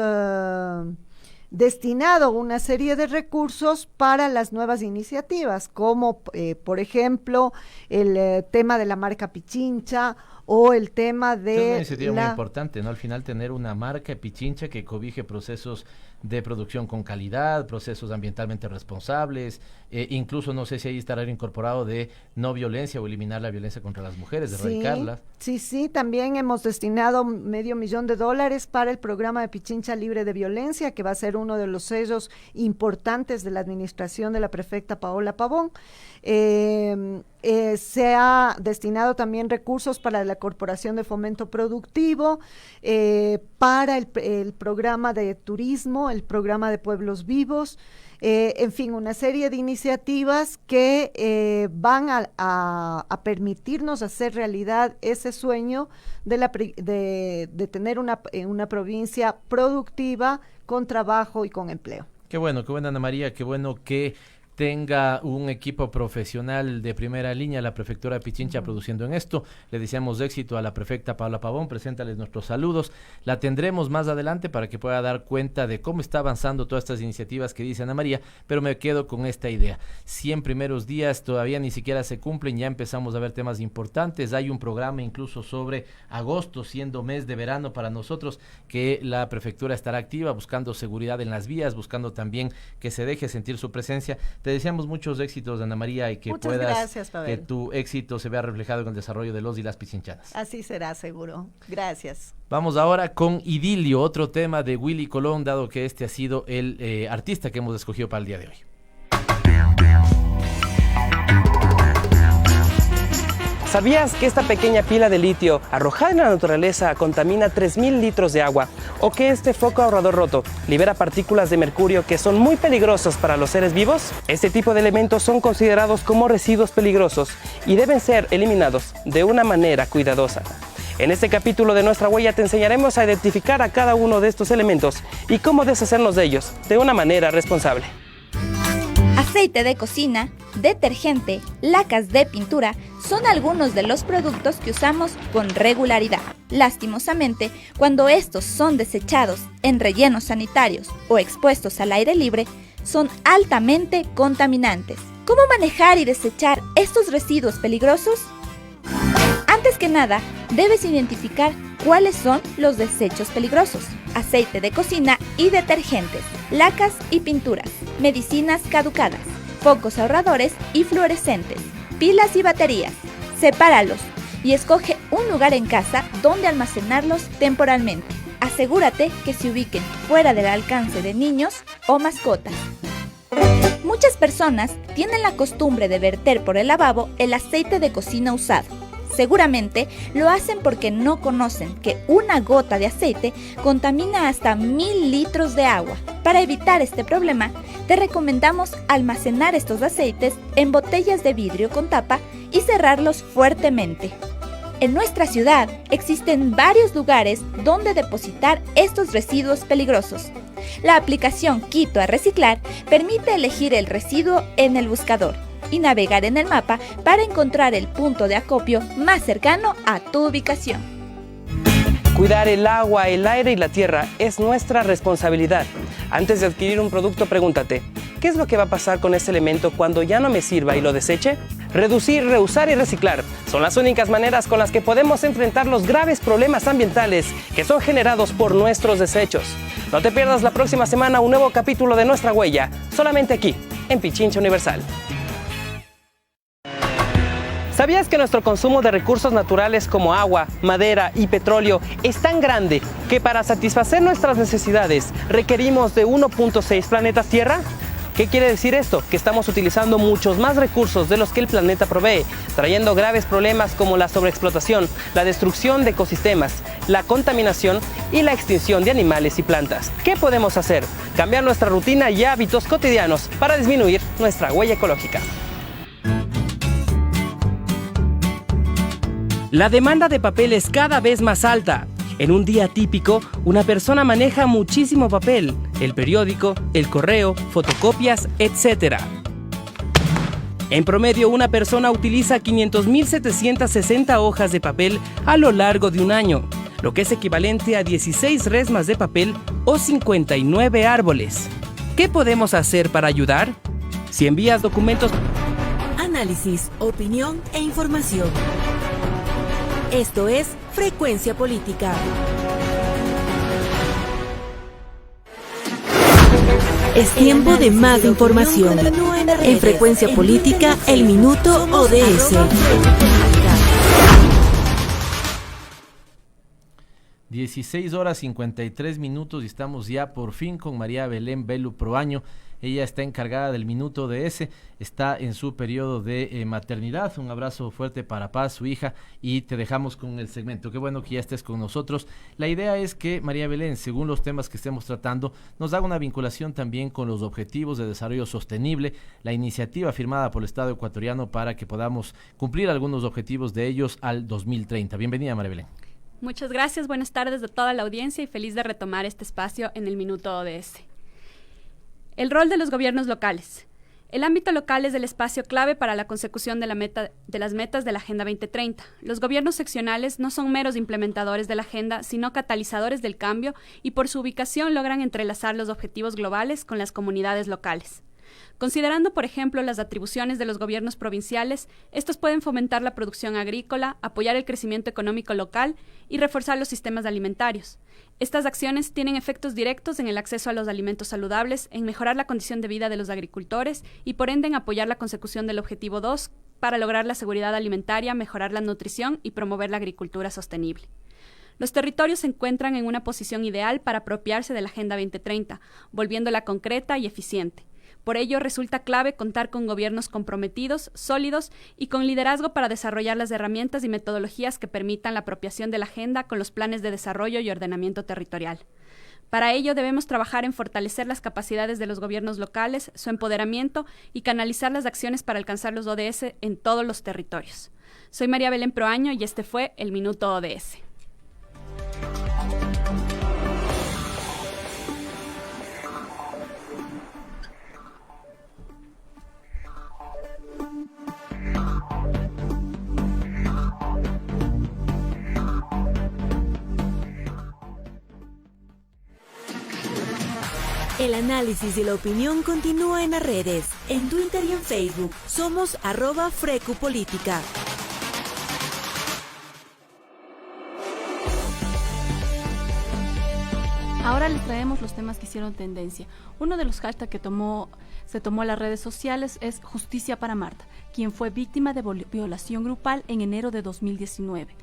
destinado una serie de recursos para las nuevas iniciativas, como por ejemplo el tema de la marca Pichincha o el tema de... Es una iniciativa muy importante, ¿no? Al final tener una marca Pichincha que cobije procesos de producción con calidad, procesos ambientalmente responsables, incluso no sé si ahí estará incorporado de no violencia o eliminar la violencia contra las mujeres, de erradicarla. Sí, también hemos destinado $500,000 para el programa de Pichincha Libre de Violencia, que va a ser uno de los sellos importantes de la administración de la prefecta Paola Pavón. Se ha destinado también recursos para la Corporación de Fomento Productivo, para el programa de turismo, el programa de pueblos vivos, en fin, una serie de iniciativas que van a permitirnos hacer realidad ese sueño de tener una provincia productiva, con trabajo y con empleo. Qué bueno, Ana María, qué bueno que tenga un equipo profesional de primera línea, la prefectura de Pichincha produciendo en esto. Le deseamos éxito a la prefecta Paula Pavón, preséntales nuestros saludos. La tendremos más adelante para que pueda dar cuenta de cómo está avanzando todas estas iniciativas que dice Ana María, pero me quedo con esta idea. 100 primeros días todavía ni siquiera se cumplen, ya empezamos a ver temas importantes. Hay un programa incluso sobre agosto, siendo mes de verano para nosotros, que la prefectura estará activa, buscando seguridad en las vías, buscando también que se deje sentir su presencia. Te deseamos muchos éxitos, Ana María, y que Muchas puedas, gracias, Pavel, que tu éxito se vea reflejado en el desarrollo de los y las pichinchanas. Así será, seguro. Gracias. Vamos ahora con Idilio, otro tema de Willy Colón, dado que este ha sido el artista que hemos escogido para el día de hoy. ¿Sabías que esta pequeña pila de litio arrojada en la naturaleza contamina 3.000 litros de agua? ¿O que este foco ahorrador roto libera partículas de mercurio que son muy peligrosas para los seres vivos? Este tipo de elementos son considerados como residuos peligrosos y deben ser eliminados de una manera cuidadosa. En este capítulo de Nuestra Huella te enseñaremos a identificar a cada uno de estos elementos y cómo deshacernos de ellos de una manera responsable. Aceite de cocina, detergente, lacas de pintura son algunos de los productos que usamos con regularidad. Lastimosamente, cuando estos son desechados en rellenos sanitarios o expuestos al aire libre, son altamente contaminantes. ¿Cómo manejar y desechar estos residuos peligrosos? Antes que nada, debes identificar cuáles son los desechos peligrosos: aceite de cocina y detergentes, lacas y pinturas, medicinas caducadas, focos ahorradores y fluorescentes, pilas y baterías. Sepáralos y escoge un lugar en casa donde almacenarlos temporalmente. Asegúrate que se ubiquen fuera del alcance de niños o mascotas. Muchas personas tienen la costumbre de verter por el lavabo el aceite de cocina usado. Seguramente lo hacen porque no conocen que una gota de aceite contamina hasta 1.000 litros de agua. Para evitar este problema, te recomendamos almacenar estos aceites en botellas de vidrio con tapa y cerrarlos fuertemente. En nuestra ciudad existen varios lugares donde depositar estos residuos peligrosos. La aplicación Quito a Reciclar permite elegir el residuo en el buscador y navegar en el mapa para encontrar el punto de acopio más cercano a tu ubicación. Cuidar el agua, el aire y la tierra es nuestra responsabilidad. Antes de adquirir un producto, pregúntate, ¿qué es lo que va a pasar con este elemento cuando ya no me sirva y lo deseche? Reducir, reusar y reciclar son las únicas maneras con las que podemos enfrentar los graves problemas ambientales que son generados por nuestros desechos. No te pierdas la próxima semana un nuevo capítulo de Nuestra Huella, solamente aquí, en Pichincha Universal. ¿Sabías que nuestro consumo de recursos naturales como agua, madera y petróleo es tan grande que para satisfacer nuestras necesidades requerimos de 1.6 planetas Tierra? ¿Qué quiere decir esto? Que estamos utilizando muchos más recursos de los que el planeta provee, trayendo graves problemas como la sobreexplotación, la destrucción de ecosistemas, la contaminación y la extinción de animales y plantas. ¿Qué podemos hacer? Cambiar nuestra rutina y hábitos cotidianos para disminuir nuestra huella ecológica. La demanda de papel es cada vez más alta. En un día típico, una persona maneja muchísimo papel, el periódico, el correo, fotocopias, etc. En promedio, una persona utiliza 500.760 hojas de papel a lo largo de un año, lo que es equivalente a 16 resmas de papel o 59 árboles. ¿Qué podemos hacer para ayudar? Si envías documentos... Análisis, opinión e información. Esto es Frecuencia Política. Es tiempo de más información. En Frecuencia Política, el Minuto ODS. 16:53 y estamos ya por fin con María Belén Belu Proaño. Ella está encargada del Minuto ODS, está en su periodo de maternidad. Un abrazo fuerte para Paz, su hija, y te dejamos con el segmento. Qué bueno que ya estés con nosotros. La idea es que María Belén, según los temas que estemos tratando, nos haga una vinculación también con los Objetivos de Desarrollo Sostenible, la iniciativa firmada por el Estado ecuatoriano para que podamos cumplir algunos objetivos de ellos al 2030. Bienvenida, María Belén. Muchas gracias, buenas tardes a toda la audiencia y feliz de retomar este espacio en el Minuto ODS. El rol de los gobiernos locales. El ámbito local es el espacio clave para la consecución de las metas de la Agenda 2030. Los gobiernos seccionales no son meros implementadores de la agenda, sino catalizadores del cambio y por su ubicación logran entrelazar los objetivos globales con las comunidades locales. Considerando, por ejemplo, las atribuciones de los gobiernos provinciales, estos pueden fomentar la producción agrícola, apoyar el crecimiento económico local y reforzar los sistemas alimentarios. Estas acciones tienen efectos directos en el acceso a los alimentos saludables, en mejorar la condición de vida de los agricultores y, por ende, en apoyar la consecución del Objetivo 2 para lograr la seguridad alimentaria, mejorar la nutrición y promover la agricultura sostenible. Los territorios se encuentran en una posición ideal para apropiarse de la Agenda 2030, volviéndola concreta y eficiente. Por ello, resulta clave contar con gobiernos comprometidos, sólidos y con liderazgo para desarrollar las herramientas y metodologías que permitan la apropiación de la agenda con los planes de desarrollo y ordenamiento territorial. Para ello, debemos trabajar en fortalecer las capacidades de los gobiernos locales, su empoderamiento y canalizar las acciones para alcanzar los ODS en todos los territorios. Soy María Belén Proaño y este fue el Minuto ODS. El análisis y la opinión continúa en las redes, en Twitter y en Facebook. Somos @FrecuPolítica. Ahora les traemos los temas que hicieron tendencia. Uno de los hashtags que se tomó a las redes sociales es Justicia para Marta, quien fue víctima de violación grupal en enero de 2019.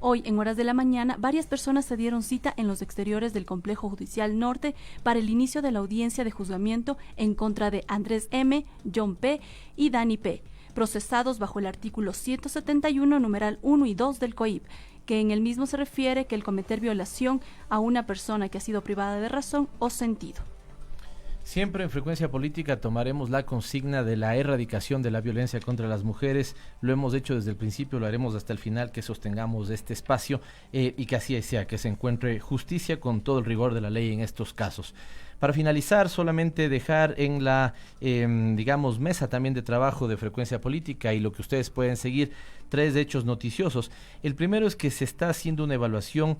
Hoy, en horas de la mañana, varias personas se dieron cita en los exteriores del Complejo Judicial Norte para el inicio de la audiencia de juzgamiento en contra de Andrés M., John P. y Dani P., procesados bajo el artículo 171, numeral 1 y 2 del COIP, que en el mismo se refiere que el cometer violación a una persona que ha sido privada de razón o sentido. Siempre en Frecuencia Política tomaremos la consigna de la erradicación de la violencia contra las mujeres. Lo hemos hecho desde el principio, lo haremos hasta el final, que sostengamos este espacio y que así sea, que se encuentre justicia con todo el rigor de la ley en estos casos. Para finalizar, solamente dejar en la, mesa también de trabajo de Frecuencia Política y lo que ustedes pueden seguir, 3 hechos noticiosos. El primero es que se está haciendo una evaluación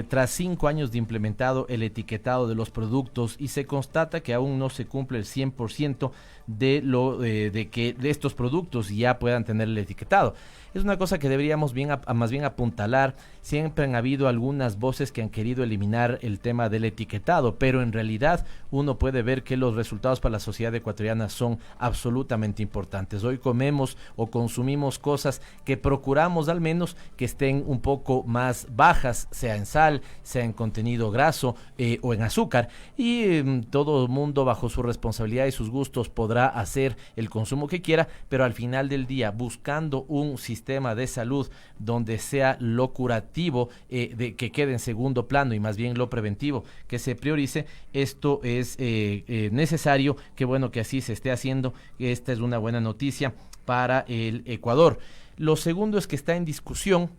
tras 5 años de implementado el etiquetado de los productos y se constata que aún no se cumple el 100% de que estos productos ya puedan tener el etiquetado. Es una cosa que deberíamos más bien apuntalar. Siempre han habido algunas voces que han querido eliminar el tema del etiquetado, pero en realidad uno puede ver que los resultados para la sociedad ecuatoriana son absolutamente importantes. Hoy comemos o consumimos cosas que procuramos al menos que estén un poco más bajas, sea en sal, sea en contenido graso o en azúcar, y todo el mundo bajo su responsabilidad y sus gustos podrá hacer el consumo que quiera, pero al final del día, buscando un sistema de salud donde sea lo curativo de que quede en segundo plano y más bien lo preventivo que se priorice, esto es necesario. Qué bueno que así se esté haciendo. Esta es una buena noticia para el Ecuador. Lo segundo es que está en discusión,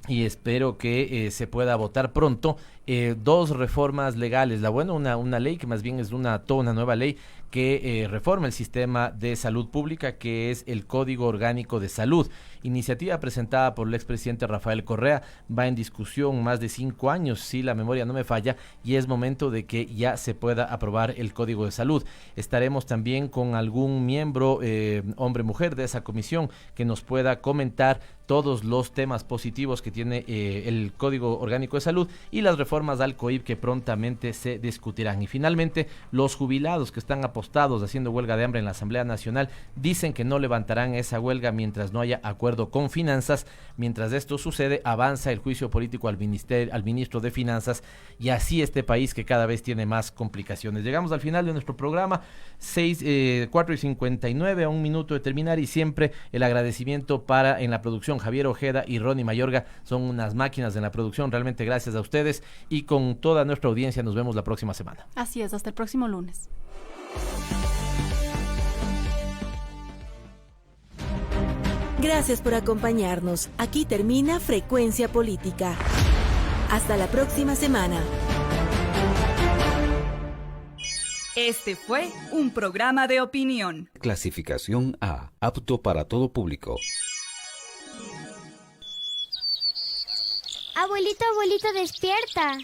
y espero que se pueda votar pronto, 2 reformas legales. Una ley que más bien es toda una nueva ley que reforma el sistema de salud pública, que es el Código Orgánico de Salud. Iniciativa presentada por el expresidente Rafael Correa, va en discusión más de 5 años, si la memoria no me falla, y es momento de que ya se pueda aprobar el Código de Salud. Estaremos también con algún miembro, hombre-mujer, de esa comisión que nos pueda comentar todos los temas positivos que tiene el Código Orgánico de Salud y las reformas al COIP que prontamente se discutirán. Y finalmente, los jubilados que están apostados haciendo huelga de hambre en la Asamblea Nacional dicen que no levantarán esa huelga mientras no haya acuerdo con Finanzas. Mientras esto sucede, avanza el juicio político al ministro de Finanzas, y así este país que cada vez tiene más complicaciones. Llegamos al final de nuestro programa, 4:59, a 1 minuto de terminar, y siempre el agradecimiento en la producción Javier Ojeda y Ronnie Mayorga. Son unas máquinas en la producción, realmente gracias a ustedes, y con toda nuestra audiencia nos vemos la próxima semana. Así es, hasta el próximo lunes. Gracias por acompañarnos. Aquí termina Frecuencia Política. Hasta la próxima semana. Este fue un programa de opinión. Clasificación A, apto para todo público. Abuelito, abuelito, despierta.